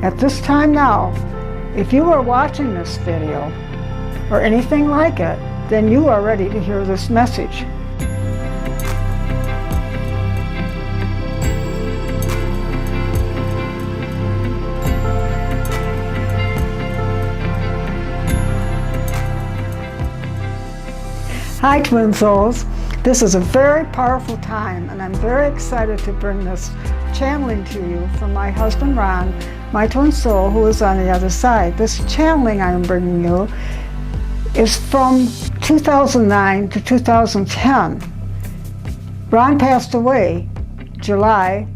At this time now, if you are watching this video or anything like it, then you are ready to hear this message. Hi, Twin Souls. This is a very powerful time, and I'm very excited to bring this channeling to you from my husband Ron, my twin soul, who is on the other side. This channeling I am bringing you is from 2009 to 2010. Ron passed away July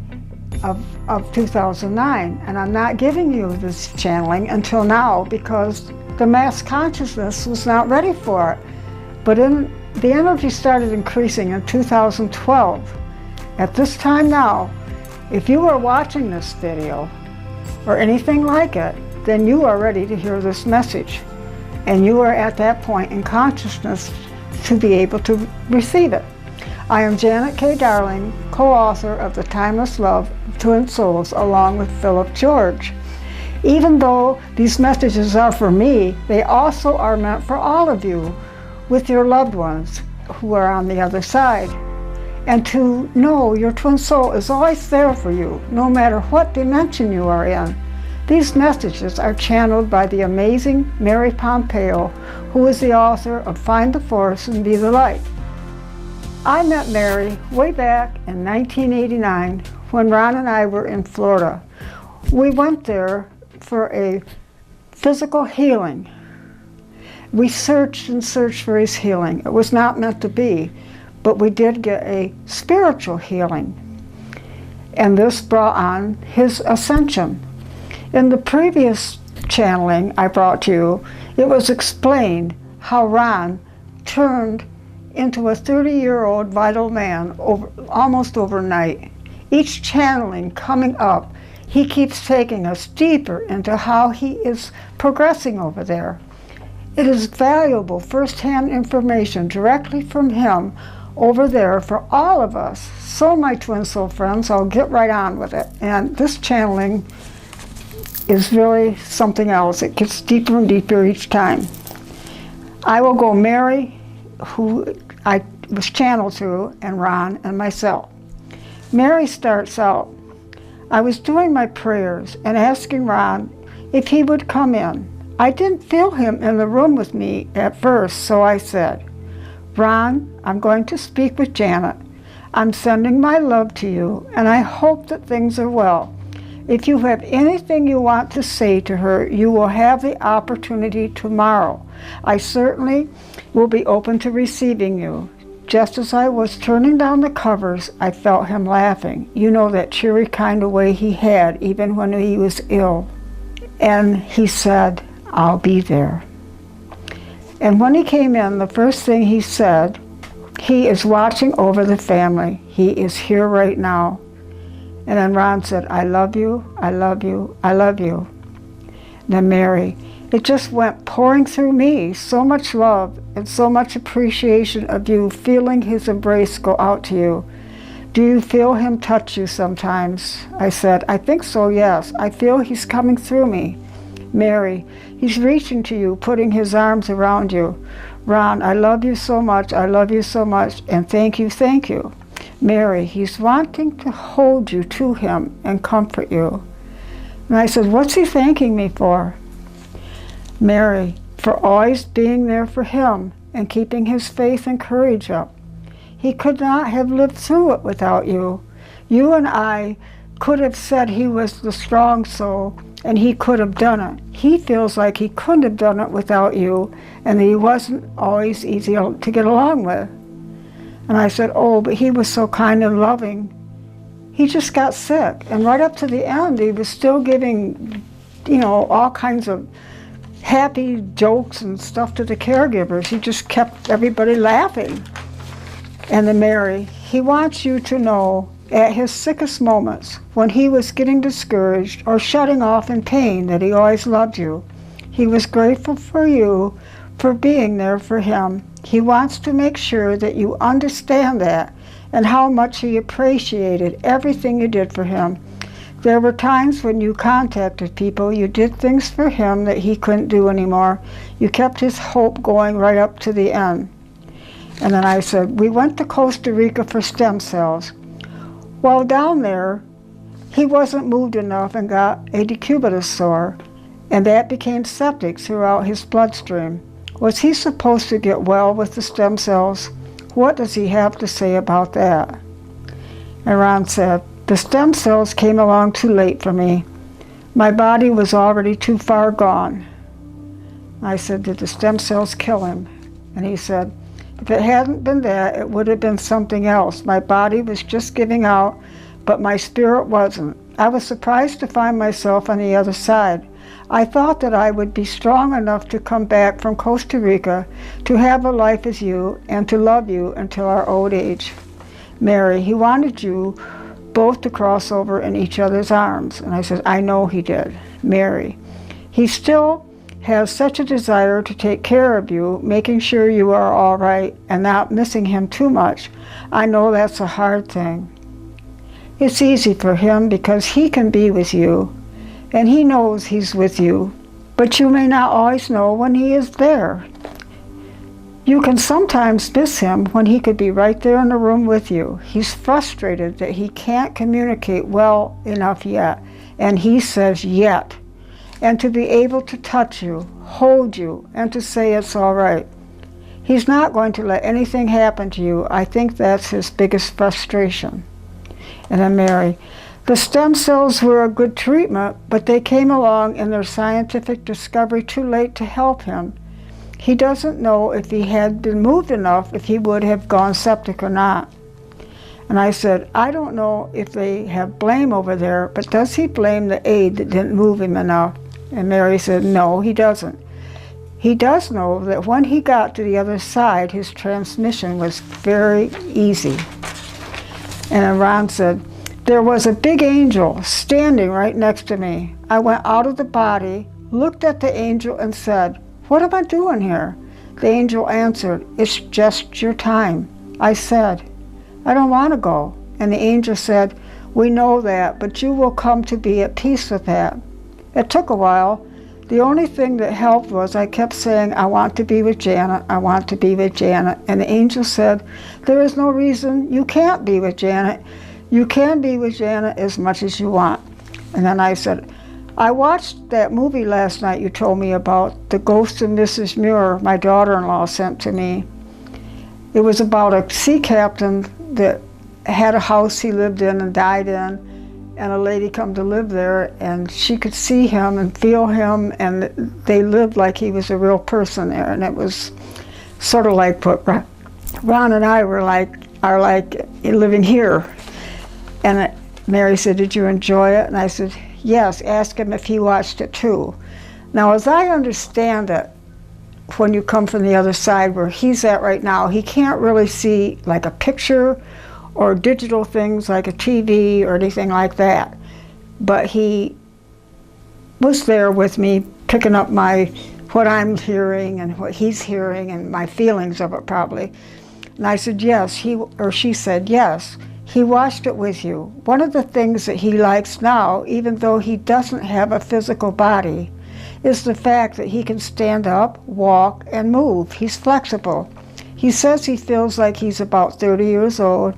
of 2009, and I'm not giving you this channeling until now because the mass consciousness was not ready for it. But the energy started increasing in 2012. At this time now, if you are watching this video or anything like it, then you are ready to hear this message. And you are at that point in consciousness to be able to receive it. I am Janet K. Darling, co-author of The Timeless Love of Twin Souls, along with Philip George. Even though these messages are for me, they also are meant for all of you with your loved ones who are on the other side. And to know your twin soul is always there for you, no matter what dimension you are in. These messages are channeled by the amazing Mary Pompeo, who is the author of Find the Force and Be the Light. I met Mary way back in 1989 when Ron and I were in Florida. We went there for a physical healing. We searched and searched for his healing. It was not meant to be, but we did get a spiritual healing. And this brought on his ascension. In the previous channeling I brought to you, it was explained how Ron turned into a 30-year-old vital man almost overnight. Each channeling coming up, he keeps taking us deeper into how he is progressing over there. It is valuable first-hand information directly from him over there for all of us. So my twin soul friends, I'll get right on with it. And this channeling is really something else. It gets deeper and deeper each time. I will go Mary, who I was channeled through, and Ron and myself. Mary starts out, I was doing my prayers and asking Ron if he would come in. I didn't feel him in the room with me at first, so I said, Ron, I'm going to speak with Janet. I'm sending my love to you, and I hope that things are well. If you have anything you want to say to her, you will have the opportunity tomorrow. I certainly will be open to receiving you. Just as I was turning down the covers, I felt him laughing. You know, that cheery kind of way he had, even when he was ill. And he said, I'll be there. And when he came in, the first thing he said, he is watching over the family. He is here right now. And then Ron said, I love you, I love you, I love you. Then Mary, it just went pouring through me, so much love and so much appreciation of you, feeling his embrace go out to you. Do you feel him touch you sometimes? I said, I think so, yes. I feel he's coming through me. Mary, he's reaching to you, putting his arms around you. Ron, I love you so much, I love you so much, and thank you, thank you. Mary, he's wanting to hold you to him and comfort you. And I said, what's he thanking me for? Mary, for always being there for him and keeping his faith and courage up. He could not have lived through it without you. You and I could have said he was the strong soul, and he could have done it. He feels like he couldn't have done it without you, and he wasn't always easy to get along with. And I said, oh, but he was so kind and loving. He just got sick, and right up to the end, he was still giving, you know, all kinds of happy jokes and stuff to the caregivers. He just kept everybody laughing. And then Mary, he wants you to know at his sickest moments, when he was getting discouraged or shutting off in pain, that he always loved you. He was grateful for you for being there for him. He wants to make sure that you understand that and how much he appreciated everything you did for him. There were times when you contacted people, you did things for him that he couldn't do anymore. You kept his hope going right up to the end. And then I said, we went to Costa Rica for stem cells. While down there, he wasn't moved enough and got a decubitus sore, and that became septic throughout his bloodstream. Was he supposed to get well with the stem cells? What does he have to say about that? And Ron said, the stem cells came along too late for me. My body was already too far gone. I said, did the stem cells kill him? And he said, if it hadn't been that, it would have been something else. My body was just giving out, but my spirit wasn't. I was surprised to find myself on the other side. I thought that I would be strong enough to come back from Costa Rica, to have a life as you, and to love you until our old age. Mary, he wanted you both to cross over in each other's arms. And I said, I know he did. Mary, he still has such a desire to take care of you, making sure you are all right and not missing him too much. I know that's a hard thing. It's easy for him because he can be with you, and he knows he's with you, but you may not always know when he is there. You can sometimes miss him when he could be right there in the room with you. He's frustrated that he can't communicate well enough yet, and he says yet. And to be able to touch you, hold you, and to say it's all right. He's not going to let anything happen to you. I think that's his biggest frustration. And then Mary, the stem cells were a good treatment, but they came along in their scientific discovery too late to help him. He doesn't know if he had been moved enough if he would have gone septic or not. And I said, I don't know if they have blame over there, but does he blame the aid that didn't move him enough? And Mary said, no, he doesn't. He does know that when he got to the other side, his transmission was very easy. And then Ron said, there was a big angel standing right next to me. I went out of the body, looked at the angel and said, what am I doing here? The angel answered, it's just your time. I said, I don't want to go. And the angel said, we know that, but you will come to be at peace with that. It took a while. The only thing that helped was I kept saying, I want to be with Janet, I want to be with Janet. And the angel said, there is no reason you can't be with Janet. You can be with Janet as much as you want. And then I said, I watched that movie last night you told me about, The Ghost of Mrs. Muir, my daughter-in-law sent to me. It was about a sea captain that had a house he lived in and died in, and a lady come to live there, and she could see him and feel him, and they lived like he was a real person there. And it was sort of like what Ron and I are like living here. And Mary said, did you enjoy it? And I said, yes, ask him if he watched it too. Now, as I understand it, when you come from the other side where he's at right now, he can't really see like a picture or digital things like a TV or anything like that. But he was there with me, picking up what I'm hearing and what he's hearing and my feelings of it probably. And I said, yes, she said, yes. He watched it with you. One of the things that he likes now, even though he doesn't have a physical body, is the fact that he can stand up, walk, and move. He's flexible. He says he feels like he's about 30 years old.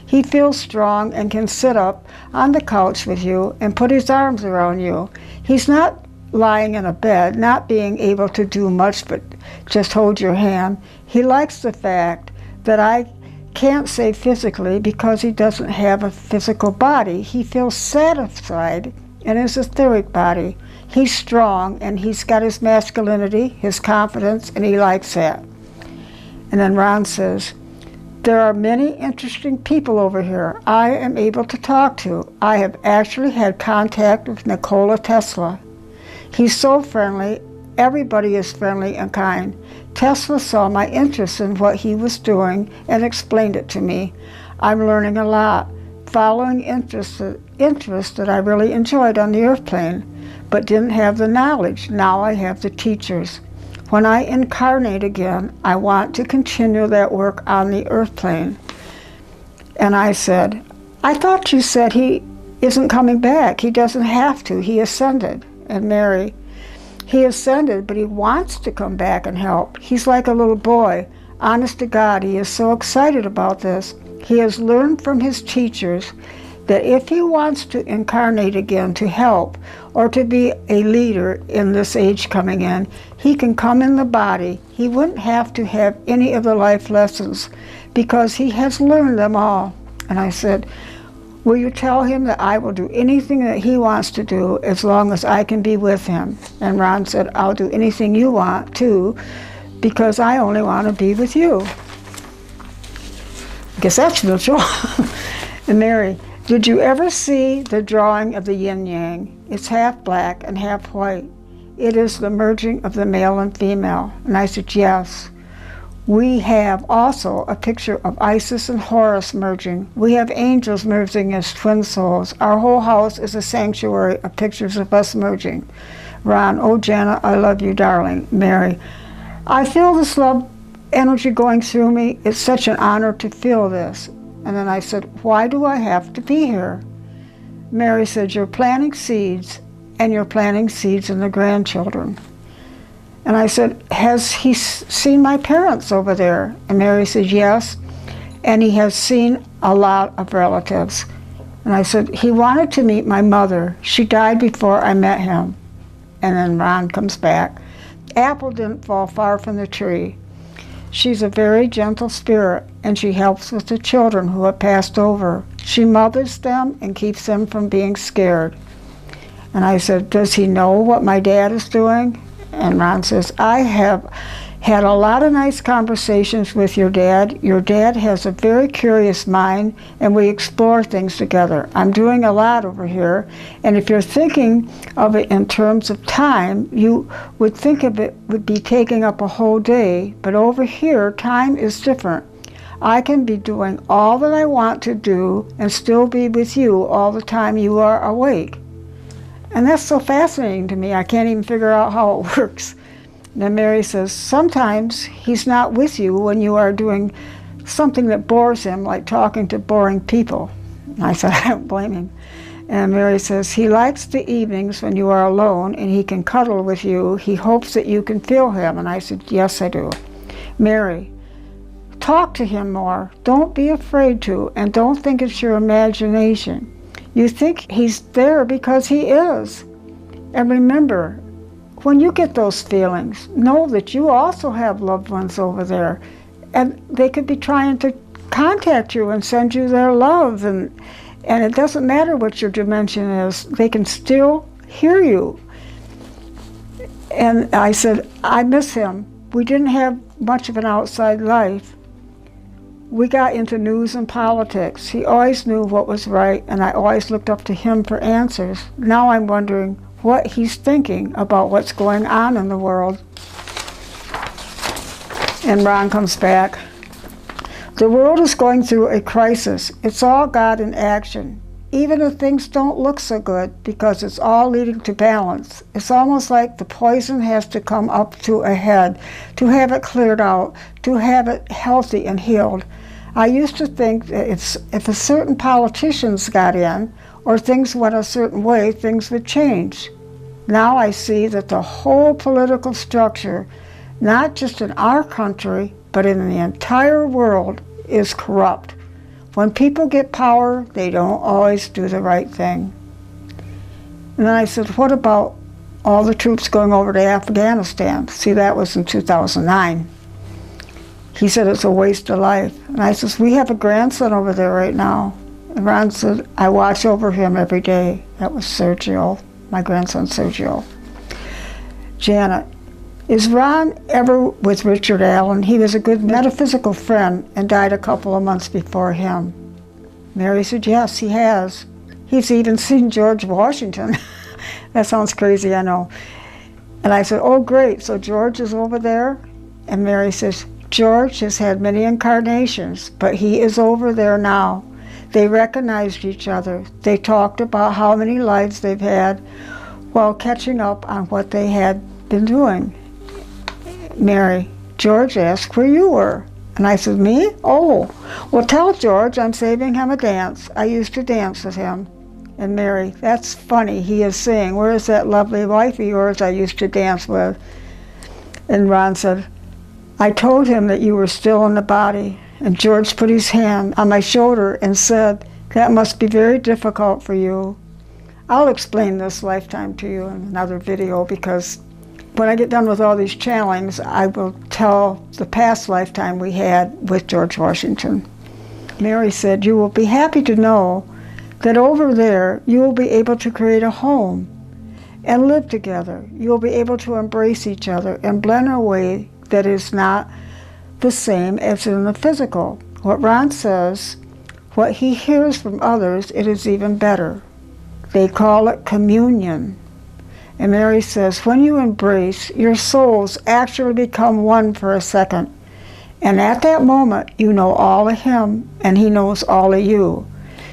He feels strong and can sit up on the couch with you and put his arms around you. He's not lying in a bed, not being able to do much but just hold your hand. He likes the fact that I can't say physically because he doesn't have a physical body. He feels satisfied in his etheric body. He's strong and he's got his masculinity, his confidence, and he likes that. And then Ron says, there are many interesting people over here I am able to talk to. I have actually had contact with Nikola Tesla. He's so friendly. Everybody is friendly and kind. Tesla saw my interest in what he was doing and explained it to me. I'm learning a lot, following interests that I really enjoyed on the earth plane, but didn't have the knowledge. Now I have the teachers. When I incarnate again, I want to continue that work on the earth plane. And I said, I thought you said he isn't coming back. He doesn't have to. He ascended. And Mary, he ascended, but he wants to come back and help. He's like a little boy. Honest to God, he is so excited about this. He has learned from his teachers that if he wants to incarnate again to help or to be a leader in this age coming in, he can come in the body. He wouldn't have to have any of the life lessons because he has learned them all. And I said, will you tell him that I will do anything that he wants to do as long as I can be with him? And Ron said, I'll do anything you want too, because I only want to be with you. I guess that's spiritual. And Mary, did you ever see the drawing of the yin-yang? It's half black and half white. It is the merging of the male and female. And I said, yes. We have also a picture of Isis and Horus merging. We have angels merging as twin souls. Our whole house is a sanctuary of pictures of us merging. Ron, oh Jana, I love you, darling. Mary, I feel this love energy going through me. It's such an honor to feel this. And then I said, why do I have to be here? Mary said, you're planting seeds, and you're planting seeds in the grandchildren. And I said, has he seen my parents over there? And Mary said, yes, and he has seen a lot of relatives. And I said, he wanted to meet my mother. She died before I met him. And then Ron comes back. Apple didn't fall far from the tree. She's a very gentle spirit, and she helps with the children who have passed over. She mothers them and keeps them from being scared. And I said, does he know what my dad is doing? And Ron says, I have had a lot of nice conversations with your dad. Your dad has a very curious mind, and we explore things together. I'm doing a lot over here, and if you're thinking of it in terms of time, you would think of it would be taking up a whole day, but over here, time is different. I can be doing all that I want to do and still be with you all the time you are awake. And that's so fascinating to me. I can't even figure out how it works. And then Mary says, sometimes he's not with you when you are doing something that bores him, like talking to boring people. And I said, I don't blame him. And Mary says, he likes the evenings when you are alone and he can cuddle with you. He hopes that you can feel him. And I said, yes, I do. Mary, talk to him more. Don't be afraid to, and don't think it's your imagination. You think he's there because he is. And remember, when you get those feelings, know that you also have loved ones over there, and they could be trying to contact you and send you their love, and it doesn't matter what your dimension is, they can still hear you. And I said, I miss him. We didn't have much of an outside life. We got into news and politics. He always knew what was right, and I always looked up to him for answers. Now I'm wondering what he's thinking about what's going on in the world. And Ron comes back. The world is going through a crisis. It's all God in action. Even if things don't look so good, because it's all leading to balance. It's almost like the poison has to come up to a head, to have it cleared out, to have it healthy and healed. I used to think that if a certain politicians got in, or things went a certain way, things would change. Now I see that the whole political structure, not just in our country, but in the entire world, is corrupt. When people get power, they don't always do the right thing. And then I said, what about all the troops going over to Afghanistan? See, that was in 2009. He said it's a waste of life. And I said, we have a grandson over there right now. And Ron said, I watch over him every day. That was Sergio, my grandson Sergio. Janet, is Ron ever with Richard Allen? He was a good metaphysical friend and died a couple of months before him. Mary said, yes, he has. He's even seen George Washington. That sounds crazy, I know. And I said, oh great, so George is over there? And Mary says, George has had many incarnations, but he is over there now. They recognized each other. They talked about how many lives they've had while catching up on what they had been doing. Mary, George asked where you were. And I said, me? Oh, well tell George I'm saving him a dance. I used to dance with him. And Mary, that's funny, he is saying, where is that lovely wife of yours I used to dance with? And Ron said, I told him that you were still in the body. And George put his hand on my shoulder and said, that must be very difficult for you. I'll explain this lifetime to you in another video, because when I get done with all these channelings, I will tell the past lifetime we had with George Washington. Mary said, you will be happy to know that over there you will be able to create a home and live together. You will be able to embrace each other and blend in a way that is not the same as in the physical. What Ron says, what he hears from others, it is even better. They call it communion. And Mary says, when you embrace, your souls actually become one for a second. And at that moment, you know all of him, and he knows all of you.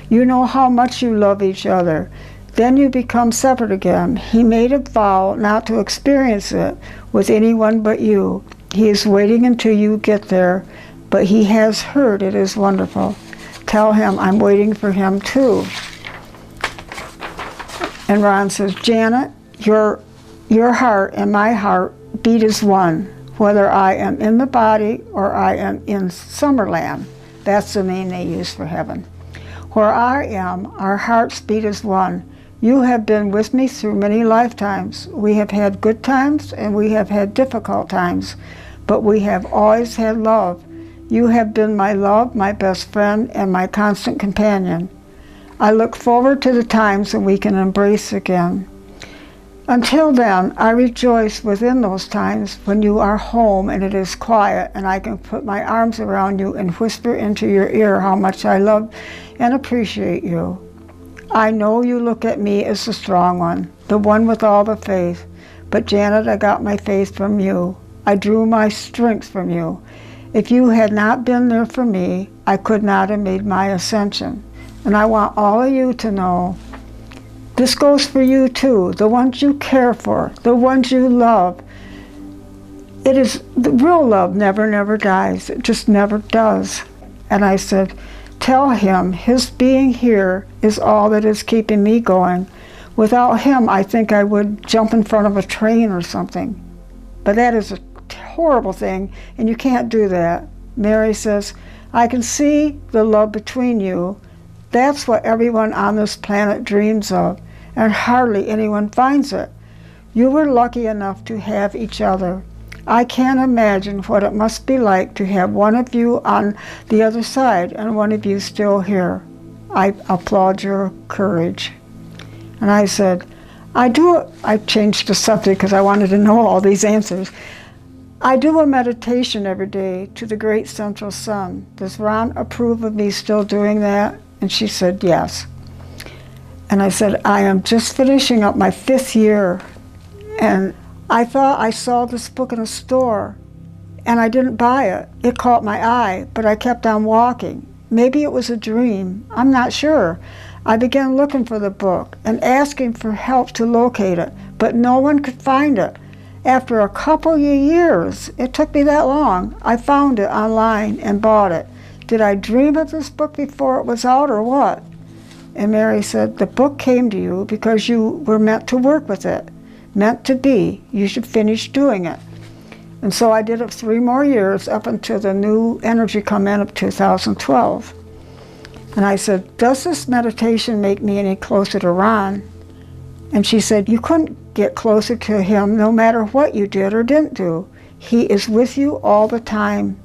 You know how much you love each other. Then you become separate again. He made a vow not to experience it with anyone but you. He is waiting until you get there, but he has heard it is wonderful. Tell him I'm waiting for him too. And Ron says, Janet, your heart and my heart beat as one, whether I am in the body or I am in Summerland. That's the name they use for heaven. Where I am, our hearts beat as one. You have been with me through many lifetimes. We have had good times and we have had difficult times, but we have always had love. You have been my love, my best friend, and my constant companion. I look forward to the times when we can embrace again. Until then, I rejoice within those times when you are home and it is quiet and I can put my arms around you and whisper into your ear how much I love and appreciate you. I know you look at me as the strong one, the one with all the faith. But Janet, I got my faith from you. I drew my strength from you. If you had not been there for me, I could not have made my ascension. And I want all of you to know, this goes for you too, the ones you care for, the ones you love. It is, the real love never dies. It just never does. And I said, tell him his being here is all that is keeping me going. Without him, I think I would jump in front of a train or something. But that is a horrible thing, and you can't do that. Mary says, I can see the love between you. That's what everyone on this planet dreams of, and hardly anyone finds it. You were lucky enough to have each other. I can't imagine what it must be like to have one of you on the other side and one of you still here. I applaud your courage. And I said, I changed the subject because I wanted to know all these answers. I do a meditation every day to the great central sun. Does Ron approve of me still doing that? And she said, yes. And I said, I am just finishing up my 5th year. And I thought I saw this book in a store, and I didn't buy it. It caught my eye, but I kept on walking. Maybe it was a dream. I'm not sure. I began looking for the book and asking for help to locate it, but no one could find it. After a couple of years, it took me that long, I found it online and bought it. Did I dream of this book before it was out or what? And Mary said, the book came to you because you were meant to work with it, meant to be. You should finish doing it. And so I did it 3 more years up until the new energy come in of 2012. And I said, does this meditation make me any closer to Ron? And she said, you couldn't get closer to him no matter what you did or didn't do. He is with you all the time.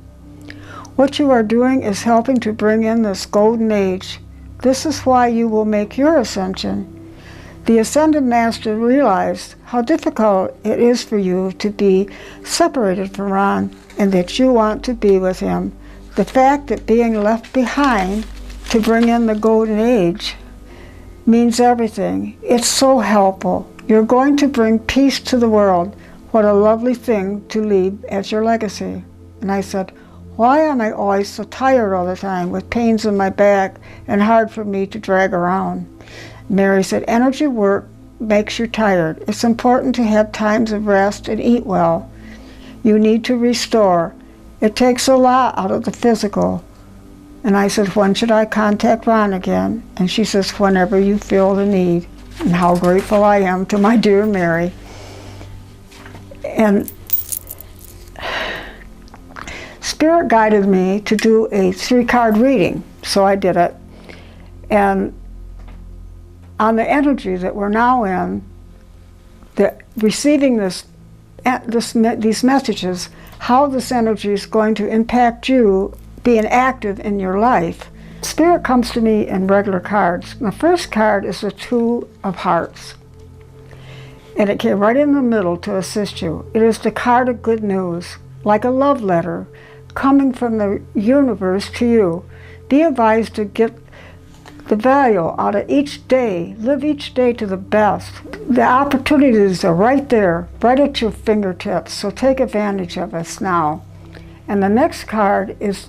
What you are doing is helping to bring in this golden age. This is why you will make your ascension. The Ascended Master realized how difficult it is for you to be separated from Ron and that you want to be with him. The fact that being left behind to bring in the golden age means everything. It's so helpful. You're going to bring peace to the world. What a lovely thing to leave as your legacy. And I said, why am I always so tired all the time with pains in my back and hard for me to drag around? Mary said, energy work makes you tired. It's important to have times of rest and eat well. You need to restore. It takes a lot out of the physical. And I said, when should I contact Ron again? And she says, whenever you feel the need. And how grateful I am to my dear Mary. And Spirit guided me to do a 3-card reading, so I did it. And on the energy that we're now in, receiving these messages, how this energy is going to impact you being active in your life. Spirit comes to me in regular cards. The first card is the 2 of Hearts. And it came right in the middle to assist you. It is the card of good news, like a love letter coming from the universe to you. Be advised to get the value out of each day. Live each day to the best. The opportunities are right there, right at your fingertips, so take advantage of us now. And the next card is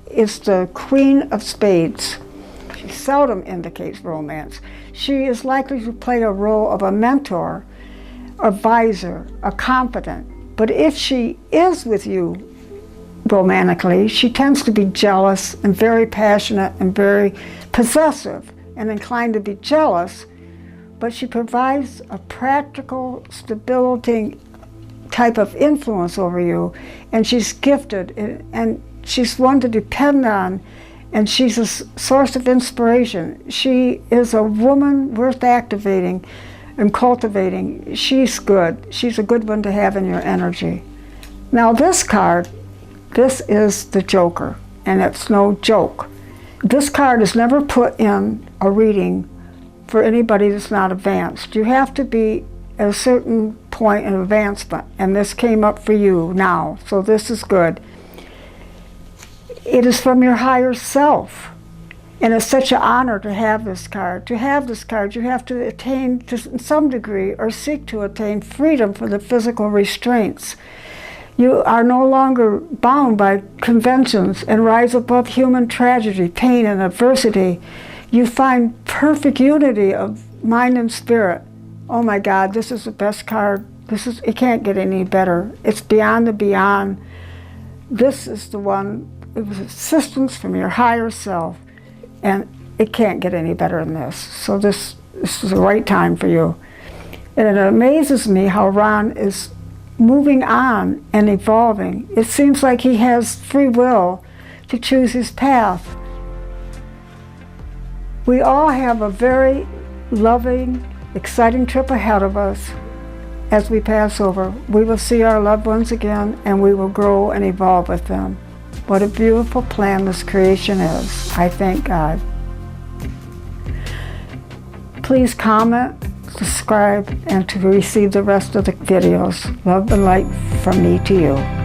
the Queen of Spades. She seldom indicates romance. She is likely to play a role of a mentor, advisor, a confidant. But if she is with you romantically, she tends to be jealous and very passionate and very possessive and inclined to be jealous, but she provides a practical stability type of influence over you, and she's gifted, and she's one to depend on, and she's a source of inspiration. She is a woman worth activating and cultivating. She's good. She's a good one to have in your energy. Now this card, this is the Joker, and it's no joke. This card is never put in a reading for anybody that's not advanced. You have to be at a certain point in advancement, and this came up for you now, so this is good. It is from your higher self, and it's such an honor to have this card. To have this card, you have to attain, to some degree, or seek to attain freedom from the physical restraints. You are no longer bound by conventions and rise above human tragedy, pain, and adversity. You find perfect unity of mind and spirit. Oh my God, this is the best card. It can't get any better. It's beyond the beyond. This is the one. It was assistance from your higher self, and it can't get any better than this. So this is the right time for you. And it amazes me how Ron is moving on and evolving. It seems like he has free will to choose his path. We all have a very loving, exciting trip ahead of us. As we pass over, we will see our loved ones again, and we will grow and evolve with them. What a beautiful plan this creation is. I thank God. Please comment, subscribe, and to receive the rest of the videos. Love and light from me to you.